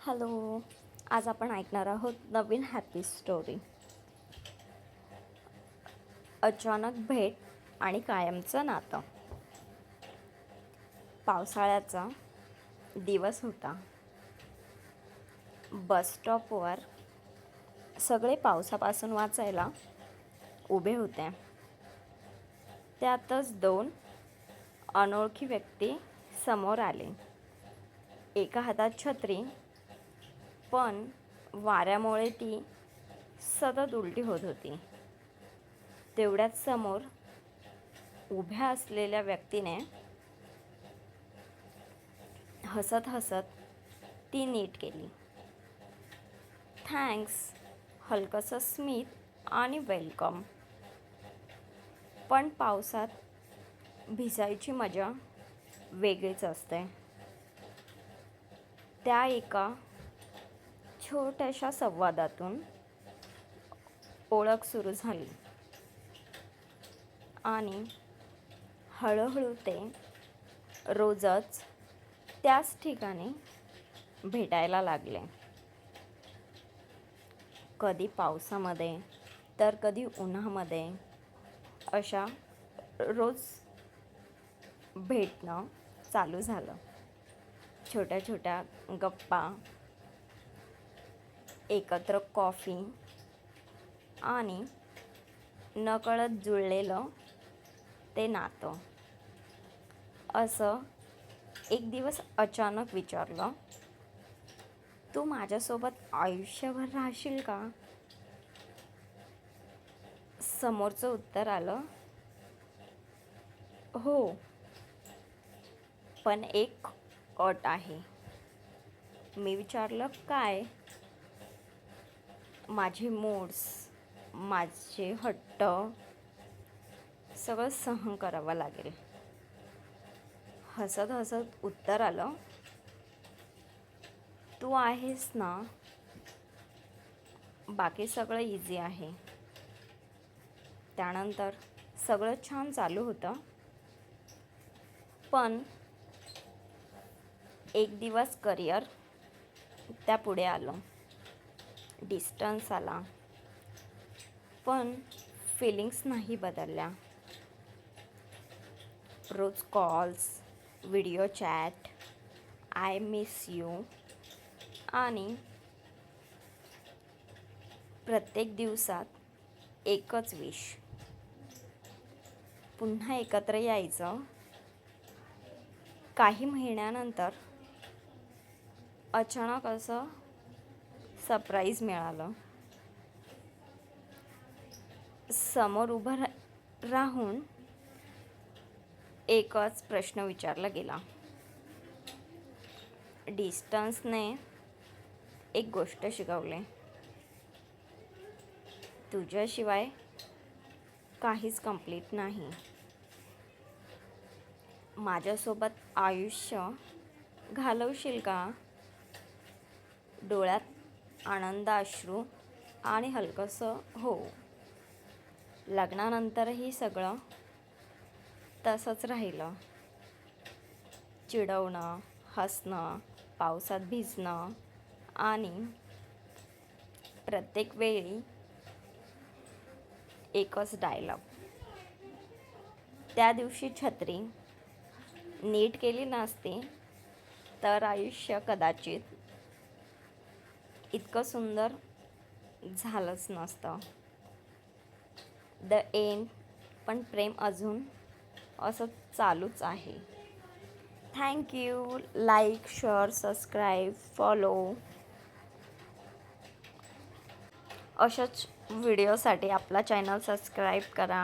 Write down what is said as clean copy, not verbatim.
Hello. आज आपण ऐकणार आहोत नवीन हॅपी स्टोरी. अचानक भेट आणि कायमचं नातं. पावसाळ्याचा दिवस होता. बस स्टॉपवर सगळे पावसापासून वाचायला उभे होते. त्यातच दोन अनोळखी व्यक्ती समोर आले. एका हातात छत्री, पण वाऱ्यामुळे ती सतत उलटी होत होती. तेवढ्यात समोर उभ्या असलेल्या व्यक्तीने हसत हसत ती नीट केली. थँक्स, हलकंसं स्मित आणि वेलकम. पण पावसात भिजायची मजा वेगळीच असते. त्या एका छोट्याशा संवादातून ओळख सुरू झाली आणि हळूहळू ते रोजच त्याच ठिकाणी भेटायला लागले. कधी पावसामध्ये तर कधी उन्हामध्ये. अशा रोज भेटणं चालू झालं. छोट्या छोट्या गप्पा, एकत्र कॉफी आणि नकळत जुळलेलं ते नातं. असं एक दिवस अचानक विचारलं, तू माझ्यासोबत आयुष्यभर राहशील का? समोरचं उत्तर आलं, हो, पण एक अट आहे. मी विचारलं, काय? माझे मूड्स, माझे हट्ट सगळं सहन करावं लागेल. हसत हसत उत्तर आलं, तू आहेस ना, बाकी सगळं इझी आहे. त्यानंतर सगळं छान चालू होतं. पण एक दिवस करिअर त्यापुढे आलं. डिस्टन्स आला, पण फिलिंग्स नाही बदलल्या. रोज calls, video chat, I miss you आणि प्रत्येक दिवसात एकच विश, पुन्हा एकत्र यायचं. काही महिन्यानंतर अचानक असं सरप्राईज मिळालं. समोर उभं राहून एकच प्रश्न विचारला गेला. डिस्टन्सने एक गोष्ट शिकवली, तुझ्याशिवाय काहीच कंप्लीट नाही. माझ्यासोबत आयुष्य घालवशील का? डोळ्यात आनंद अश्रू आणि हलकंसं हो. लग्नानंतरही सगळं तसंच राहिलं. चिडवणं, हसणं, पावसात भिजणं आणि प्रत्येक वेळी एकच डायलॉग, त्या दिवशी छत्री नीट केली नसती तर आयुष्य कदाचित इतकं सुंदर झालंच नसतं. The end. पण प्रेम अजून असं चालूच आहे. Thank you. Like, share, subscribe, follow. अशाच व्हिडिओसाठी आपला चॅनल सबस्क्राईब करा.